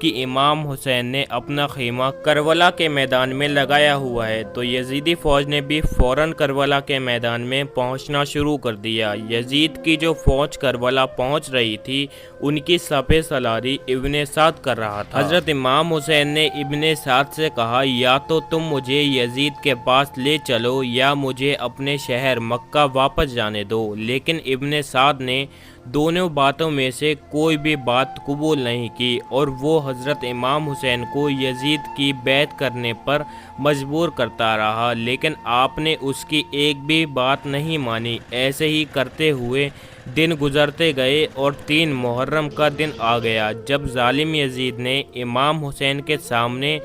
کہ امام حسین نے اپنا خیمہ کربلا کے میدان میں لگایا ہوا ہے، تو یزیدی فوج نے بھی فوراً کربلا کے میدان میں پہنچنا شروع کر دیا۔ یزید کی جو فوج کربلا پہنچ رہی تھی ان کی سپہ سالاری ابن سعد کر رہا تھا۔ حضرت امام حسین نے ابن سعد سے کہا یا تو تم مجھے یزید کے پاس لے چلو یا مجھے اپنے شہر مکہ واپس جانے دو، لیکن ابن سعد نے دونوں باتوں میں سے کوئی بھی بات قبول نہیں کی اور وہ حضرت امام حسین کو یزید کی بیعت کرنے پر مجبور کرتا رہا، لیکن آپ نے اس کی ایک بھی بات نہیں مانی۔ ایسے ہی کرتے ہوئے دن گزرتے گئے اور 3 محرم کا دن آ گیا جب ظالم یزید نے امام حسین کے سامنے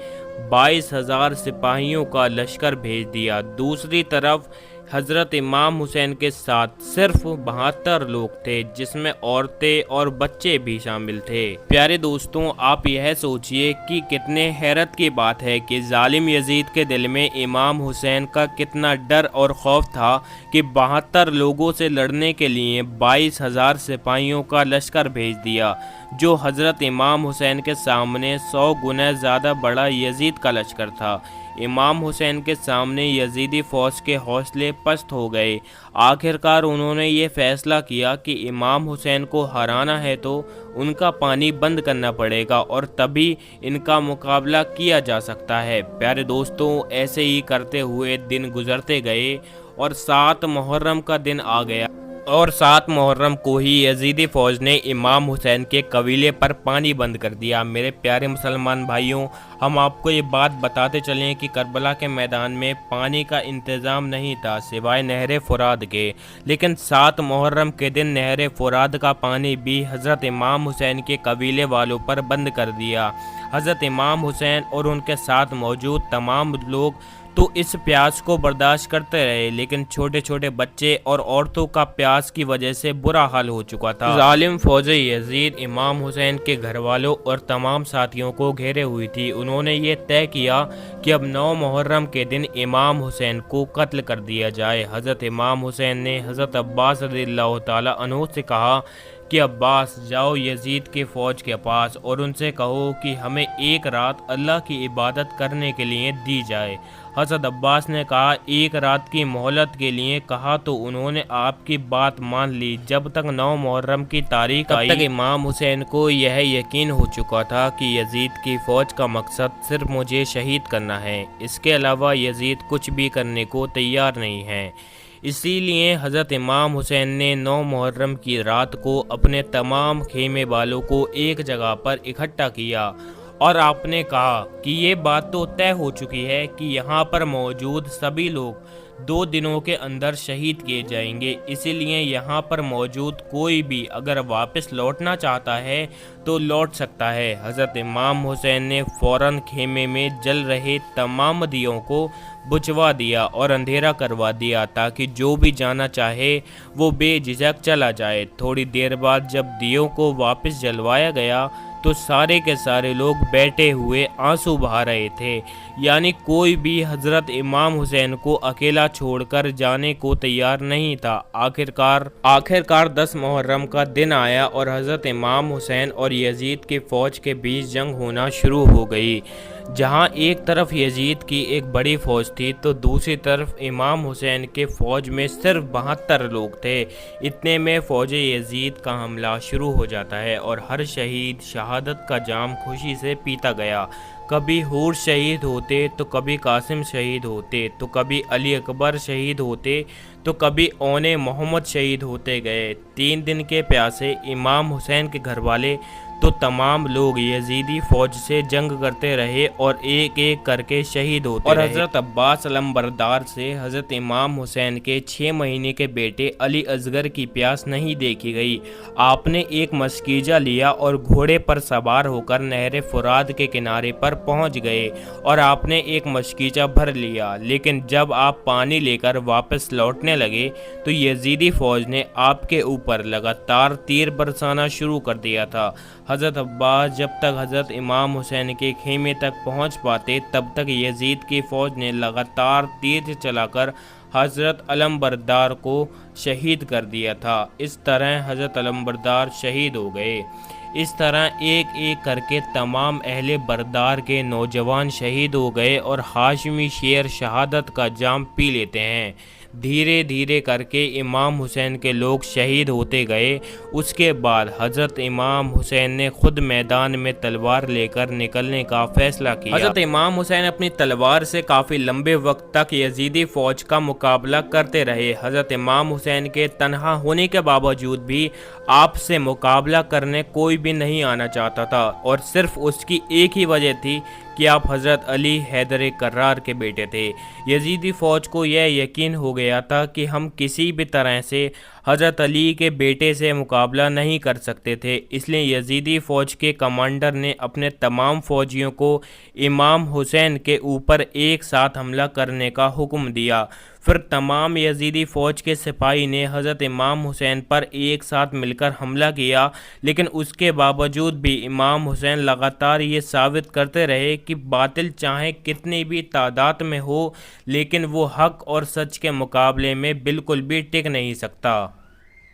22,000 سپاہیوں کا لشکر بھیج دیا۔ دوسری طرف حضرت امام حسین کے ساتھ صرف 72 لوگ تھے، جس میں عورتیں اور بچے بھی شامل تھے۔ پیارے دوستوں، آپ یہ سوچئے کہ کتنے حیرت کی بات ہے کہ ظالم یزید کے دل میں امام حسین کا کتنا ڈر اور خوف تھا کہ 72 لوگوں سے لڑنے کے لیے 22,000 سپاہیوں کا لشکر بھیج دیا، جو حضرت امام حسین کے سامنے 100 گنا زیادہ بڑا یزید کا لشکر تھا۔ امام حسین کے سامنے یزیدی فوج کے حوصلے پست ہو گئے۔ آخرکار انہوں نے یہ فیصلہ کیا کہ امام حسین کو ہرانا ہے تو ان کا پانی بند کرنا پڑے گا اور تبھی ان کا مقابلہ کیا جا سکتا ہے۔ پیارے دوستوں، ایسے ہی کرتے ہوئے دن گزرتے گئے اور 7 محرم کا دن آ گیا اور 7 محرم کو ہی یزیدی فوج نے امام حسین کے قبیلے پر پانی بند کر دیا۔ میرے پیارے مسلمان بھائیوں، ہم آپ کو یہ بات بتاتے چلیں کہ کربلا کے میدان میں پانی کا انتظام نہیں تھا سوائے نہر فرات کے، لیکن 7 محرم کے دن نہر فرات کا پانی بھی حضرت امام حسین کے قبیلے والوں پر بند کر دیا۔ حضرت امام حسین اور ان کے ساتھ موجود تمام لوگ تو اس پیاس کو برداشت کرتے رہے، لیکن چھوٹے چھوٹے بچے اور عورتوں کا پیاس کی وجہ سے برا حال ہو چکا تھا۔ ظالم فوج یزید امام حسین کے گھر والوں اور تمام ساتھیوں کو گھیرے ہوئی تھی۔ انہوں نے یہ طے کیا کہ اب 9 محرم کے دن امام حسین کو قتل کر دیا جائے۔ حضرت امام حسین نے حضرت عباس رضی اللہ تعالیٰ عنہ سے کہا کہ عباس، جاؤ یزید کی فوج کے پاس اور ان سے کہو کہ ہمیں ایک رات اللہ کی عبادت کرنے کے لیے دی جائے۔ حضرت عباس نے کہا 1 رات کی مہلت کے لیے کہا تو انہوں نے آپ کی بات مان لی۔ جب تک 9 محرم کی تاریخ آئی، تب تک امام حسین کو یہ یقین ہو چکا تھا کہ یزید کی فوج کا مقصد صرف مجھے شہید کرنا ہے، اس کے علاوہ یزید کچھ بھی کرنے کو تیار نہیں ہے۔ اسی لیے حضرت امام حسین نے 9 محرم کی رات کو اپنے تمام خیمے والوں کو ایک جگہ پر اکٹھا کیا اور آپ نے کہا کہ یہ بات تو طے ہو چکی ہے کہ یہاں پر موجود سبھی لوگ 2 دنوں کے اندر شہید کیے جائیں گے، اسی لیے یہاں پر موجود کوئی بھی اگر واپس لوٹنا چاہتا ہے تو لوٹ سکتا ہے۔ حضرت امام حسین نے فوراً خیمے میں جل رہے تمام دیوں کو بجھوا دیا اور اندھیرا کروا دیا تاکہ جو بھی جانا چاہے وہ بے جھجک چلا جائے۔ تھوڑی دیر بعد جب دیوں کو واپس جلوایا گیا تو سارے کے سارے لوگ بیٹھے ہوئے آنسو بہا رہے تھے، یعنی کوئی بھی حضرت امام حسین کو اکیلا چھوڑ کر جانے کو تیار نہیں تھا۔ آخرکار 10 محرم کا دن آیا اور حضرت امام حسین اور یزید کی فوج کے بیچ جنگ ہونا شروع ہو گئی۔ جہاں ایک طرف یزید کی ایک بڑی فوج تھی تو دوسری طرف امام حسین کے فوج میں صرف 72 لوگ تھے۔ اتنے میں فوج یزید کا حملہ شروع ہو جاتا ہے اور ہر شہید شہادت کا جام خوشی سے پیتا گیا۔ کبھی حور شہید ہوتے تو کبھی قاسم شہید ہوتے تو کبھی علی اکبر شہید ہوتے تو کبھی اون محمد شہید ہوتے گئے۔ 3 دن کے پیاسے امام حسین کے گھر والے تو تمام لوگ یزیدی فوج سے جنگ کرتے رہے اور ایک ایک کر کے شہید ہوتے رہے۔ اور حضرت عباس علمبردار سے حضرت امام حسین کے 6 مہینے کے بیٹے علی اصغر کی پیاس نہیں دیکھی گئی۔ آپ نے ایک مشکیزہ لیا اور گھوڑے پر سوار ہو کر نہر فرات کے کنارے پر پہنچ گئے اور آپ نے ایک مشکیزہ بھر لیا، لیکن جب آپ پانی لے کر واپس لوٹنے لگے تو یزیدی فوج نے آپ کے اوپر لگاتار تیر برسانا شروع کر دیا تھا۔ حضرت عباس جب تک حضرت امام حسین کے خیمے تک پہنچ پاتے تب تک یزید کی فوج نے لگاتار تیر چلا کر حضرت علمبردار کو شہید کر دیا تھا۔ اس طرح حضرت علمبردار شہید ہو گئے۔ اس طرح ایک ایک کر کے تمام اہل بردار کے نوجوان شہید ہو گئے اور ہاشمی شیر شہادت کا جام پی لیتے ہیں۔ دھیرے دھیرے کر کے امام حسین کے لوگ شہید ہوتے گئے۔ اس کے بعد حضرت امام حسین نے خود میدان میں تلوار لے کر نکلنے کا فیصلہ کیا۔ حضرت امام حسین اپنی تلوار سے کافی لمبے وقت تک یزیدی فوج کا مقابلہ کرتے رہے۔ حضرت امام حسین کے تنہا ہونے کے باوجود بھی آپ سے مقابلہ کرنے کوئی بھی نہیں آنا چاہتا تھا، اور صرف اس کی ایک ہی وجہ تھی کہ آپ حضرت علی حیدر کرار کے بیٹے تھے۔ یزیدی فوج کو یہ یقین ہو گیا تھا کہ ہم کسی بھی طرح سے حضرت علی کے بیٹے سے مقابلہ نہیں کر سکتے تھے، اس لیے یزیدی فوج کے کمانڈر نے اپنے تمام فوجیوں کو امام حسین کے اوپر ایک ساتھ حملہ کرنے کا حکم دیا۔ پھر تمام یزیدی فوج کے سپاہی نے حضرت امام حسین پر ایک ساتھ مل کر حملہ کیا، لیکن اس کے باوجود بھی امام حسین لگاتار یہ ثابت کرتے رہے کہ باطل چاہے کتنی بھی تعداد میں ہو، لیکن وہ حق اور سچ کے مقابلے میں بالکل بھی ٹک نہیں سکتا۔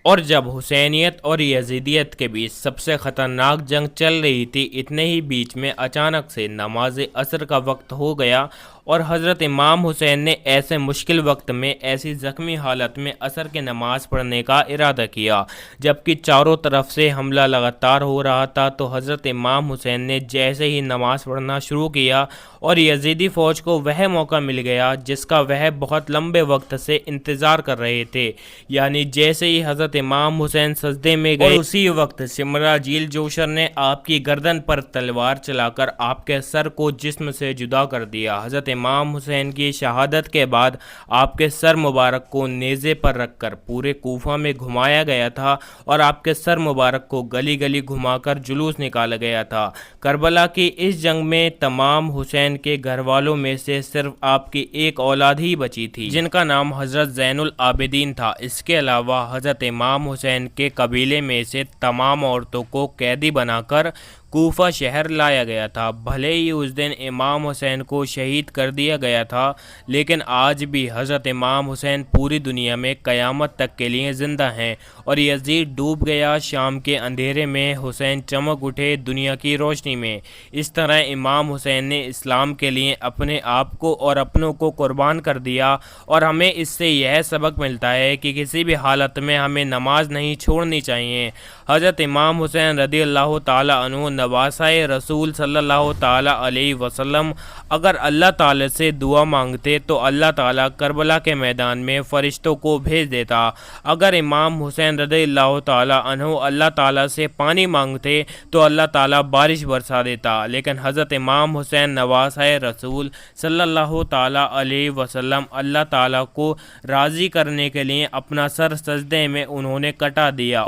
اور جب حسینیت اور یزیدیت کے بیچ سب سے خطرناک جنگ چل رہی تھی، اتنے ہی بیچ میں اچانک سے نماز عصر کا وقت ہو گیا، اور حضرت امام حسین نے ایسے مشکل وقت میں ایسی زخمی حالت میں عصر کی نماز پڑھنے کا ارادہ کیا۔ جبکہ چاروں طرف سے حملہ لگاتار ہو رہا تھا، تو حضرت امام حسین نے جیسے ہی نماز پڑھنا شروع کیا اور یزیدی فوج کو وہ موقع مل گیا جس کا وہ بہت لمبے وقت سے انتظار کر رہے تھے، یعنی جیسے ہی حضرت امام حسین سجدے میں گئے، اور اسی وقت سمراجیل جوشر نے آپ کی گردن پر تلوار چلا کر آپ کے سر کو جسم سے جدا کر دیا۔ حضرت امام حسین کی شہادت کے بعد آپ کے سر مبارک کو نیزے پر رکھ کر پورے کوفہ میں گھمایا گیا تھا، اور آپ کے سر مبارک کو گلی گلی گھما کر جلوس نکالا گیا تھا۔ کربلا کی اس جنگ میں تمام حسین کے گھر والوں میں سے صرف آپ کی ایک اولاد ہی بچی تھی، جن کا نام حضرت زین العابدین تھا۔ اس کے علاوہ حضرت امام حسین کے قبیلے میں سے تمام عورتوں کو قیدی بنا کر کوفہ شہر لایا گیا تھا۔ بھلے ہی اس دن امام حسین کو شہید کر دیا گیا تھا، لیکن آج بھی حضرت امام حسین پوری دنیا میں قیامت تک کے لیے زندہ ہیں، اور یزید ڈوب گیا شام کے اندھیرے میں، حسین چمک اٹھے دنیا کی روشنی میں۔ اس طرح امام حسین نے اسلام کے لیے اپنے آپ کو اور اپنوں کو قربان کر دیا، اور ہمیں اس سے یہ سبق ملتا ہے کہ کسی بھی حالت میں ہمیں نماز نہیں چھوڑنی چاہیے۔ حضرت امام حسین رضی اللہ تعالی عنہ نواسۂ رسول صلی اللہ تعالی علیہ وسلم اگر اللہ تعالی سے دعا مانگتے تو اللہ تعالی کربلا کے میدان میں فرشتوں کو بھیج دیتا۔ اگر امام حسین رضی اللہ تعالی عنہ اللہ تعالی سے پانی مانگتے تو اللہ تعالی بارش برسا دیتا، لیکن حضرت امام حسین نواسۂ رسول صلی اللہ تعالی علیہ وسلم اللہ تعالی کو راضی کرنے کے لیے اپنا سر سجدے میں انہوں نے کٹا دیا،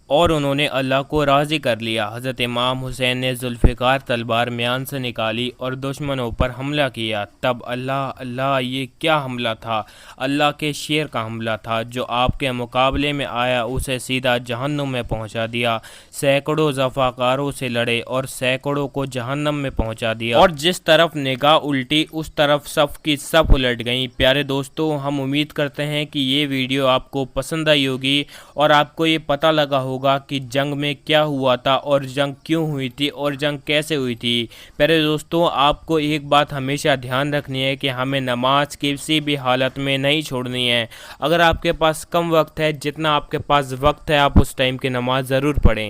اور انہوں نے اللہ کو راضی کر لیا۔ حضرت امام حسین نے ذوالفقار تلوار میان سے نکالی اور دشمنوں پر حملہ کیا۔ تب اللہ یہ کیا حملہ تھا! اللہ کے شیر کا حملہ تھا، جو آپ کے مقابلے میں آیا اسے سیدھا جہنم میں پہنچا دیا۔ سینکڑوں ضفاکاروں سے لڑے اور سینکڑوں کو جہنم میں پہنچا دیا، اور جس طرف نگاہ الٹی اس طرف صف کی صف الٹ گئیں۔ پیارے دوستو، ہم امید کرتے ہیں کہ یہ ویڈیو آپ کو پسند آئی ہوگی، اور آپ کو یہ پتہ لگا ہوگا کہ جنگ میں کیا ہوا تھا، اور جنگ کیوں ہوئی تھی، اور جنگ کیسے ہوئی تھی۔ پیارے دوستوں، آپ کو ایک بات ہمیشہ دھیان رکھنی ہے کہ ہمیں نماز کسی بھی حالت میں نہیں چھوڑنی ہے۔ اگر آپ کے پاس کم وقت ہے، جتنا آپ کے پاس وقت ہے آپ اس ٹائم کی نماز ضرور پڑھیں۔